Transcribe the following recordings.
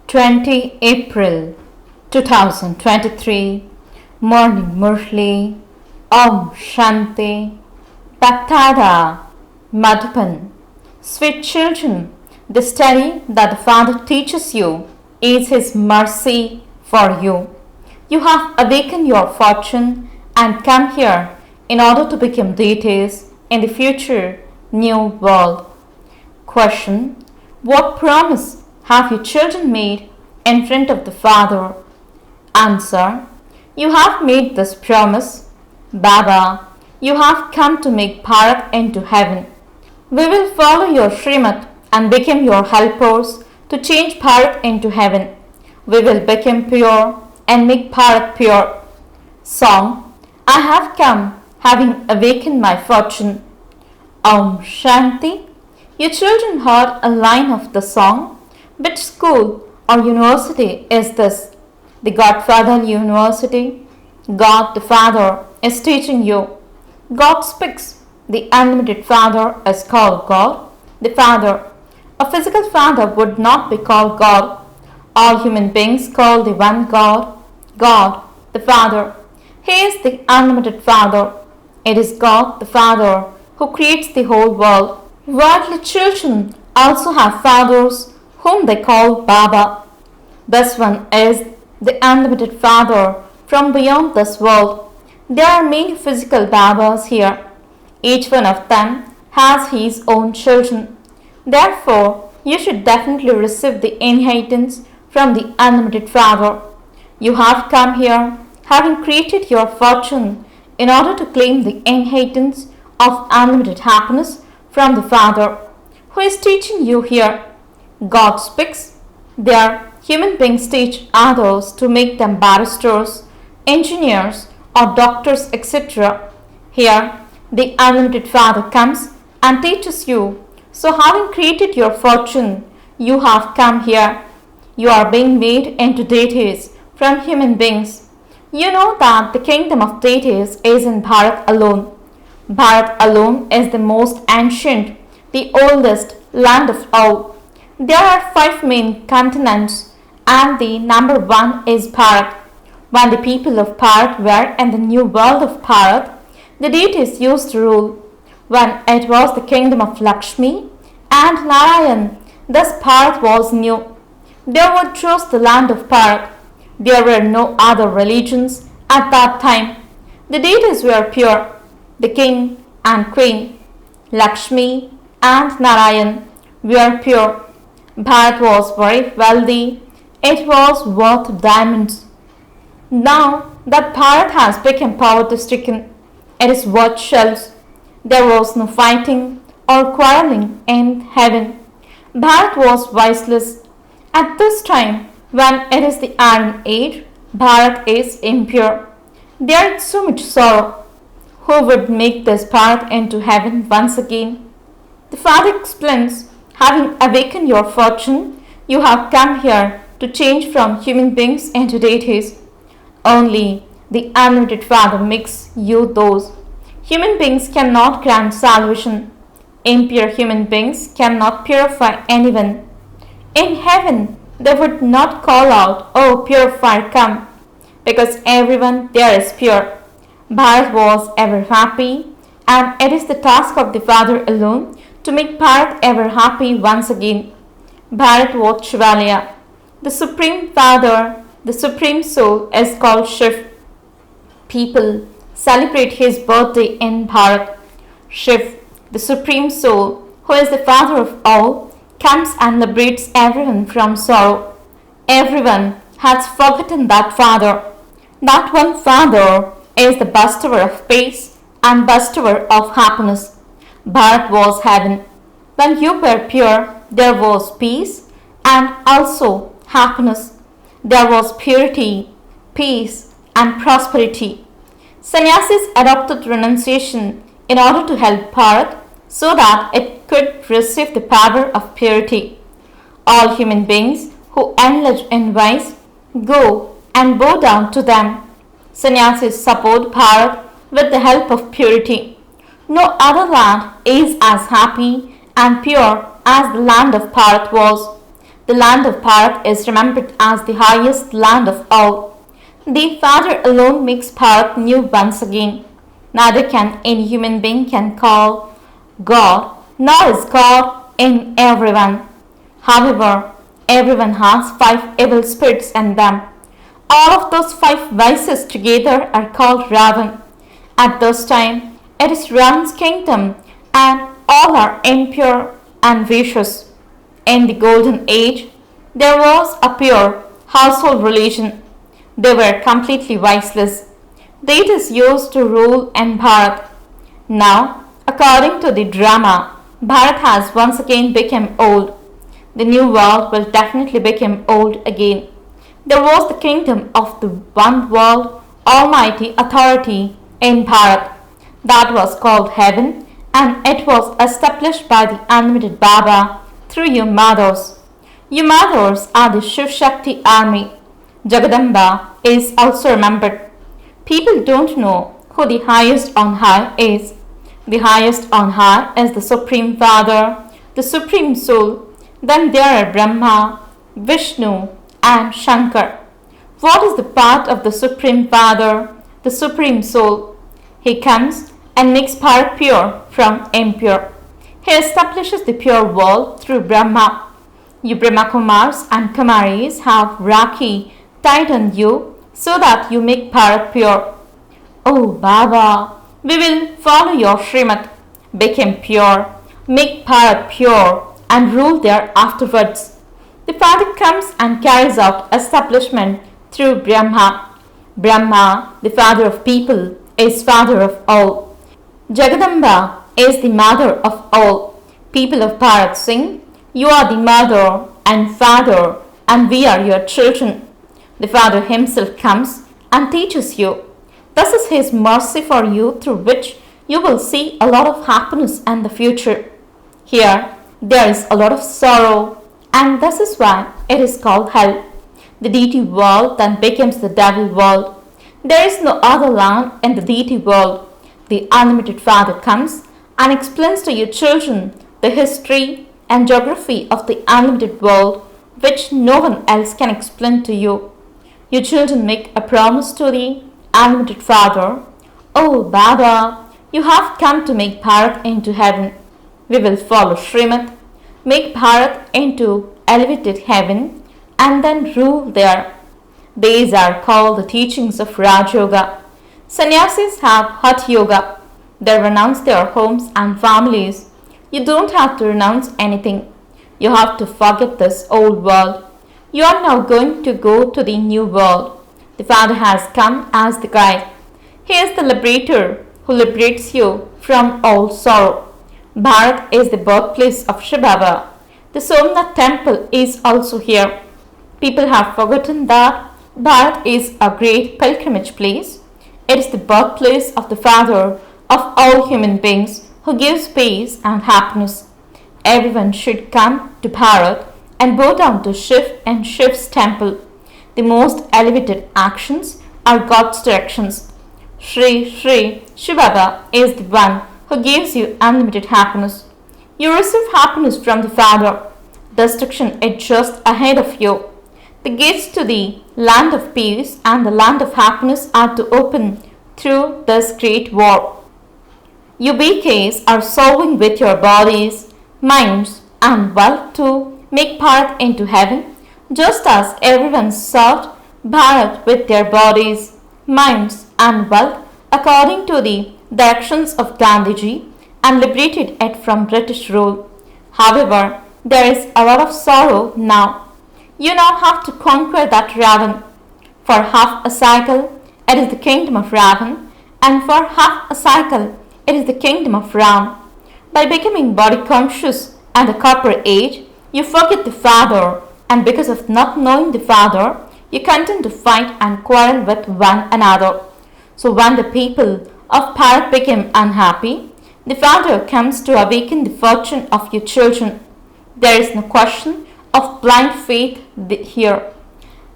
20 April 2023 Morning Murli Om Shanti BapDada Madhuban. Sweet children, the study that the Father teaches you is His mercy for you. You have awakened your fortune and come here in order to become deities in the future new world. Question: what promise have your children made in front of the Father? Answer: you have made this promise. Baba, you have come to make Bharat into heaven. We will follow your Srimad and become your helpers to change Bharat into heaven. We will become pure and make Bharat pure. Song: I have come having awakened my fortune. Om Shanti. Your children heard a line of the song. Which school or university is this? The Godfather University. God the Father is teaching you. God speaks. The unlimited Father is called God, the Father. A physical father would not be called God. All human beings call the one God, God, the Father. He is the unlimited Father. It is God, the Father, who creates the whole world. Worldly children also have fathers whom they call Baba. This one is the unlimited Father from beyond this world. There are many physical Babas here. Each one of them has his own children. Therefore, you should definitely receive the inheritance from the unlimited Father. You have come here having created your fortune in order to claim the inheritance of unlimited happiness from the Father, who is teaching you here. God speaks. There, human beings teach others to make them barristers, engineers, or doctors, etc. Here, the unlimited Father comes and teaches you. So, having created your fortune, you have come here. You are being made into deities from human beings. You know that the kingdom of deities is in Bharat alone. Bharat alone is the most ancient, the oldest land of all. There are 5 main continents and the number 1 is Bharat. When the people of Bharat were in the new world of Bharat, the deities used to rule. When it was the kingdom of Lakshmi and Narayan, thus Bharat was new. They would choose the land of Bharat. There were no other religions at that time. The deities were pure. The king and queen, Lakshmi and Narayan, were pure. Bharat was very wealthy. It was worth diamonds. Now that Bharat has become poverty-stricken, it is worth shells. There was no fighting or quarreling in heaven. Bharat was voiceless. At this time, when it is the Iron Age, Bharat is impure. There is so much sorrow. Who would make this Bharat into heaven once again? The Father explains, having awakened your fortune, you have come here to change from human beings into deities. Only the unlimited Father makes you those. Human beings cannot grant salvation. Impure human beings cannot purify anyone. In heaven, they would not call out, "Oh, purifier, come," because everyone there is pure. Bharat was ever happy, and it is the task of the Father alone to make Bharat ever happy once again. Bharat was Shivalaya. The Supreme Father, the Supreme Soul, is called Shiv. People celebrate his birthday in Bharat. Shiv, the Supreme Soul, who is the Father of all, comes and liberates everyone from sorrow. Everyone has forgotten that Father. That one Father is the bestower of peace and bestower of happiness. Bharat was heaven. When you were pure, there was peace and also happiness. There was purity, peace, and prosperity. Sannyasis adopted renunciation in order to help Bharat so that it could receive the power of purity. All human beings who indulge in vice go and bow down to them. Sannyasis support Bharat with the help of purity. No other land is as happy and pure as the land of Bharat was. The land of Bharat is remembered as the highest land of all. The Father alone makes Bharat new once again. Neither can any human being can call God, nor is God in everyone. However, everyone has 5 evil spirits in them. All of those 5 vices together are called Ravan. At this time, it is Ravan's kingdom, and all are impure and vicious. In the golden age, there was a pure household religion. They were completely viceless. Deities used to rule in Bharat. Now, according to the drama, Bharat has once again become old. The new world will definitely become old again. There was the kingdom of the one world almighty authority in Bharat. That was called heaven, and it was established by the unlimited Baba through your mothers. Your mothers are the Shiv Shakti army. Jagadamba is also remembered. People don't know who the highest on high is. The highest on high is the Supreme Father, the Supreme Soul. Then there are Brahma, Vishnu, and Shankar. What is the part of the Supreme Father, the Supreme Soul? He comes and makes Bharat pure from impure. He establishes the pure world through Brahma. You Brahma Kumaris and Kumaris have Rakhi tied on you so that you make Bharat pure. Oh Baba, we will follow your Srimad, become pure, make Bharat pure, and rule there afterwards. The Father comes and carries out establishment through Brahma. Brahma, the father of people, is father of all. Jagadamba is the mother of all. People of Bharat sing, you are the mother and father, and we are your children. The Father himself comes and teaches you. This is his mercy for you, through which you will see a lot of happiness in the future. Here, there is a lot of sorrow, and this is why it is called hell. The deity world then becomes the devil world. There is no other land in the deity world. The unlimited Father comes and explains to your children the history and geography of the unlimited world, which no one else can explain to you. Your children make a promise to the unlimited Father. Oh Baba, you have come to make Bharat into heaven. We will follow Srimad, make Bharat into elevated heaven, and then rule there. These are called the teachings of Raj Yoga. Sannyasis have Hatha Yoga. They renounce their homes and families. You don't have to renounce anything. You have to forget this old world. You are now going to go to the new world. The Father has come as the guide. He is the liberator who liberates you from all sorrow. Bharat is the birthplace of shivbaba. The Somnath temple is also here. People have forgotten that Bharat is a great pilgrimage place. It is the birthplace of the Father of all human beings who gives peace and happiness. Everyone should come to Bharat and bow down to Shiv and Shiv's temple. The most elevated actions are God's directions. Shri Shri Shivbaba is the one who gives you unlimited happiness. You receive happiness from the Father. Destruction is just ahead of you. The gates to the land of peace and the land of happiness are to open through this great war. You BKs are solving with your bodies, minds, and wealth to make Bharat into heaven, just as everyone served Bharat with their bodies, minds, and wealth according to the directions of Gandhiji and liberated it from British rule. However, there is a lot of sorrow now. You now have to conquer that Ravan. For half a cycle, it is the kingdom of Ravan, and for half a cycle, it is the kingdom of Ram. By becoming body conscious and the corporeal age, you forget the Father, and because of not knowing the Father, you continue to fight and quarrel with one another. So when the people of Bharat became unhappy, the Father comes to awaken the fortune of your children. There is no question of blind faith here.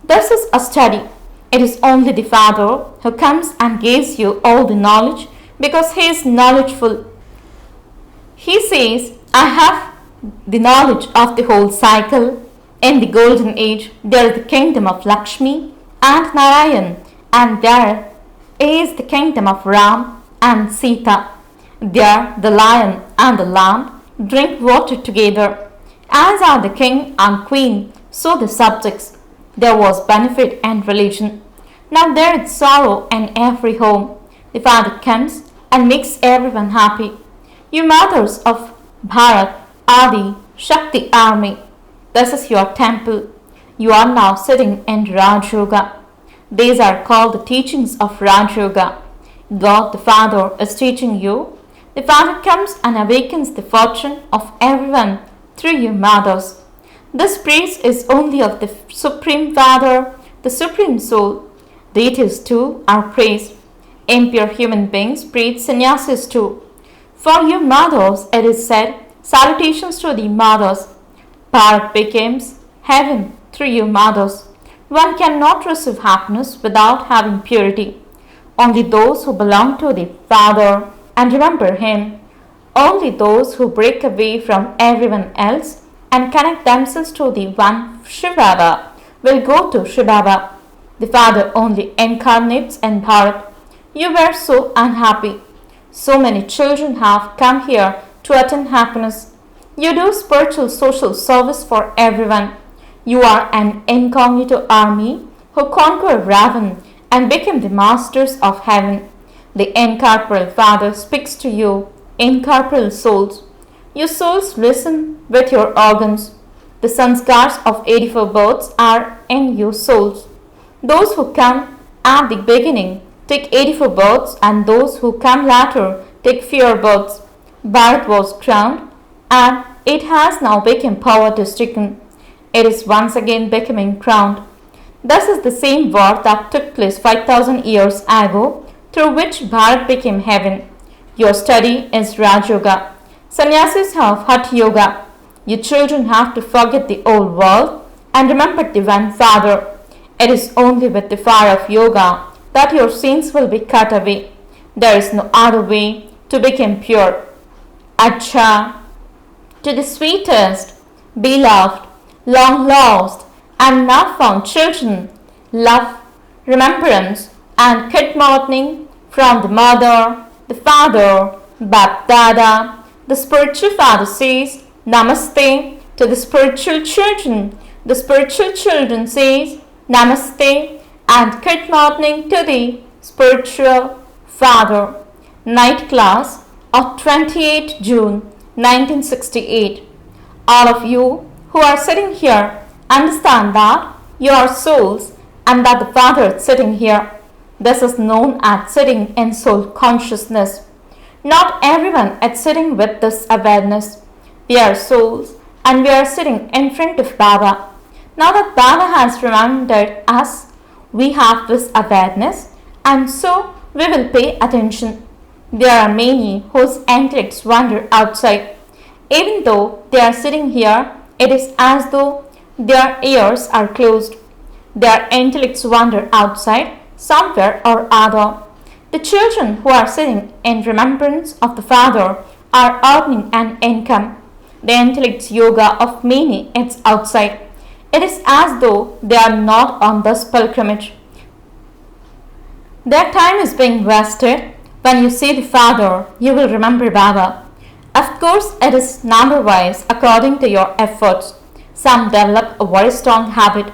This is a study. It is only the Father who comes and gives you all the knowledge because he is knowledgeful. He says, I have the knowledge of the whole cycle. In the golden age, there is the kingdom of Lakshmi and Narayan, and there is the kingdom of Ram and Sita. There the lion and the lamb drink water together. As are the king and queen, so the subjects. There was benefit and religion. Now there is sorrow in every home. The Father comes and makes everyone happy. You mothers of Bharat, Adi, Shakti army, this is your temple. You are now sitting in Raj Yoga. These are called the teachings of Raj Yoga. God the Father is teaching you. The Father comes and awakens the fortune of everyone through you mothers. This praise is only of the Supreme Father, the Supreme Soul. Deities too are praised. Impure human beings praise sannyasis too. For you mothers, it is said, salutations to the mothers. Bharat becomes heaven through you mothers. One cannot receive happiness without having purity. Only those who belong to the Father and remember Him, only those who break away from everyone else and connect themselves to the one shivbaba will go to shivbaba. The Father only incarnates in Bharat. You were so unhappy. So many children have come here to attain happiness. You do spiritual social service for everyone. You are an incognito army who conquer Ravan and become the masters of heaven. The incorporeal Father speaks to you, incorporeal souls. You souls listen with your organs. The sanskars of 84 births are in you souls. Those who come at the beginning take 84 births, and those who come later take fewer births. Bharat was crowned, and it has now become poverty-stricken. It is once again becoming crowned. This is the same war that took place 5,000 years ago, through which Bharat became heaven. Your study is Raj Yoga. Sannyasis have Hatha Yoga. You children have to forget the old world and remember the one Father. It is only with the fire of yoga that your sins will be cut away. There is no other way to become pure. Acha, to the sweetest, beloved, long lost, and now found children, love, remembrance, and good morning from the mother, the father, BapDada. The spiritual father says, Namaste to the spiritual children. The spiritual children says, Namaste and good morning to the spiritual father. Night class of 28 June 1968. All of you who are sitting here understand that you are souls and that the Father is sitting here. This is known as sitting in soul consciousness. Not everyone is sitting with this awareness. We are souls and we are sitting in front of Baba. Now that Baba has reminded us, we have this awareness and so we will pay attention. There are many whose intellects wander outside. Even though they are sitting here, it is as though their ears are closed. Their intellects wander outside, somewhere or other. The children who are sitting in remembrance of the Father are earning an income. The intellect's yoga of many is outside. It is as though they are not on this pilgrimage. Their time is being wasted. When you see the Father, you will remember Baba. Of course, it is number-wise according to your efforts. Some develop a very strong habit.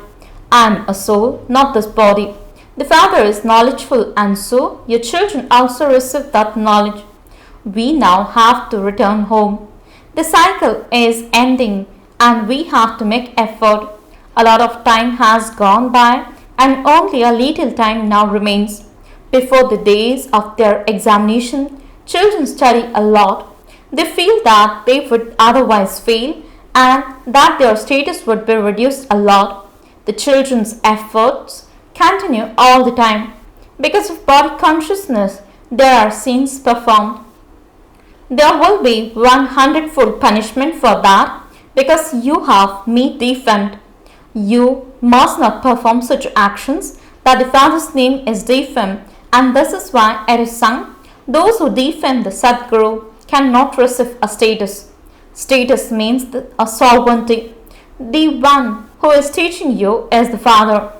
I am a soul, not this body. The Father is knowledgeful and so your children also receive that knowledge. We now have to return home. The cycle is ending and we have to make effort. A lot of time has gone by and only a little time now remains. Before the days of their examination, children study a lot. They feel that they would otherwise fail and that their status would be reduced a lot. The children's efforts continue all the time. Because of body consciousness, there are scenes performed. There will be 100-fold punishment for that because you have me defamed. You must not perform such actions that the Father's name is defamed, and this is why it is sung, those who defame the Sadguru cannot receive a status. Status means a sovereignty. The one who is teaching you is the Father.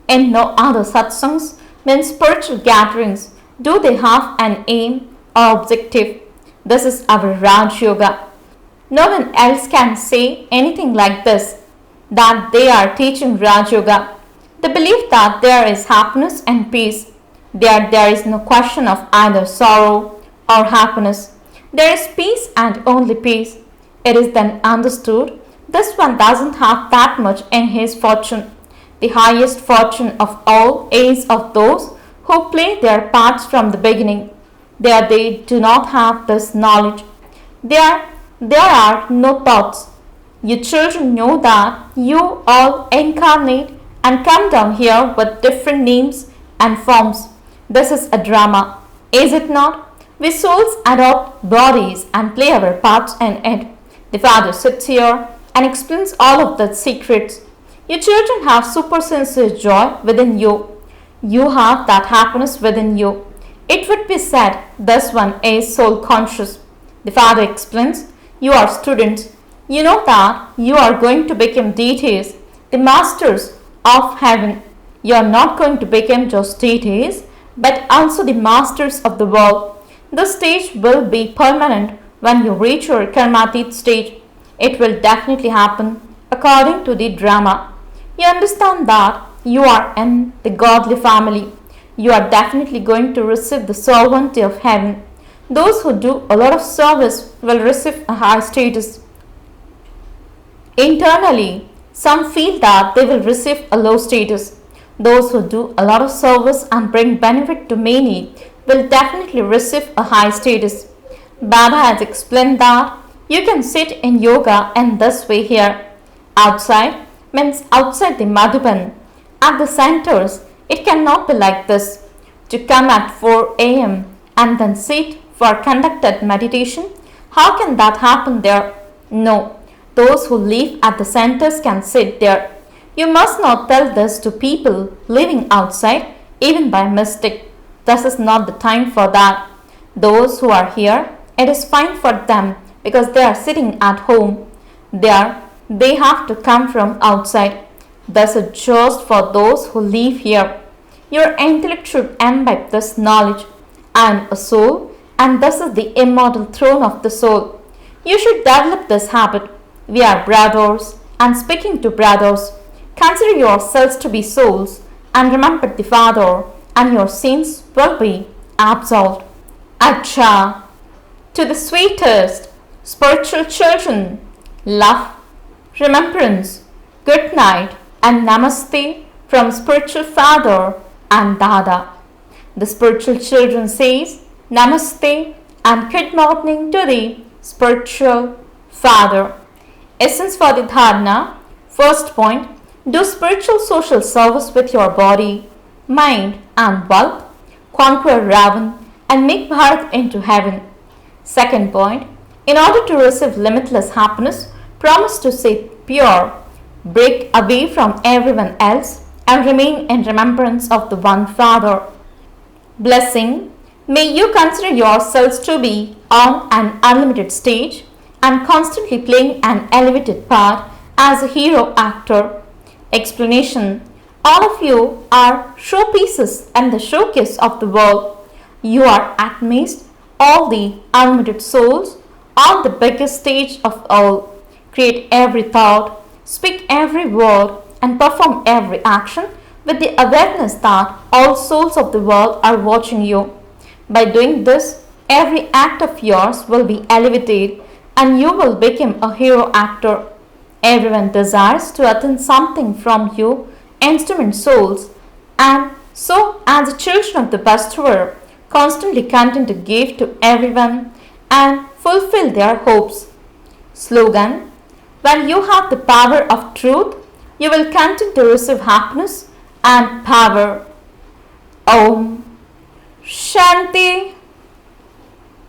In no other satsangs, means spiritual gatherings, do they have an aim or objective. This is our Raj Yoga. No one else can say anything like this, that they are teaching Raj Yoga. They believe that there is happiness and peace. There is no question of either sorrow or happiness. There is peace and only peace. It is then understood this one doesn't have that much in his fortune. The highest fortune of all is of those who play their parts from the beginning. There they do not have this knowledge. There are no thoughts. You children know that you all incarnate and come down here with different names and forms. This is a drama, is it not? We souls adopt bodies and play our parts in it. The Father sits here and explains all of the secrets. You children have supersensuous joy within you. You have that happiness within you. It would be said this one is soul conscious. The Father explains, you are students. You know that you are going to become deities, the masters of heaven. You are not going to become just deities, but also the masters of the world. The stage will be permanent when you reach your karmatit stage. It will definitely happen according to the drama. You understand that you are in the godly family. You are definitely going to receive the sovereignty of heaven. Those who do a lot of service will receive a high status. Internally, some feel that they will receive a low status. Those who do a lot of service and bring benefit to many will definitely receive a high status. Baba has explained that you can sit in yoga in this way here. Outside means outside the Madhuban. At the centers, it cannot be like this. To come at 4 a.m. and then sit for conducted meditation, how can that happen there? No, those who live at the centers can sit there. You must not tell this to people living outside, even by mistake. This is not the time for that. Those who are here, it is fine for them because they are sitting at home. They have to come from outside. This is just for those who live here. Your intellect should imbibe this knowledge. I am a soul, and this is the immortal throne of the soul. You should develop this habit. We are brothers, and speaking to brothers, consider yourselves to be souls, and remember the Father, and your sins will be absolved. Acha. To the sweetest spiritual children, love, remembrance, good night, and namaste from spiritual Father and Dada. The spiritual children says namaste and good morning to the spiritual Father. Essence for the dharana. First point, do spiritual social service with your body, mind and wealth, conquer Ravan and make Bharat into heaven. Second point, in order to receive limitless happiness, promise to stay pure, break away from everyone else and remain in remembrance of the one Father. Blessing, may you consider yourselves to be on an unlimited stage and constantly playing an elevated part as a hero actor. Explanation, all of you are showpieces and the showcase of the world. You are at least all the unlimited souls on the biggest stage of all. Create every thought, speak every word and perform every action with the awareness that all souls of the world are watching you. By doing this, every act of yours will be elevated and you will become a hero actor. Everyone desires to attain something from you, instrument souls, and so as the children of the bestower, constantly continue to give to everyone and fulfill their hopes. Slogan, when you have the power of truth, you will continue to receive happiness and power. Om Shanti.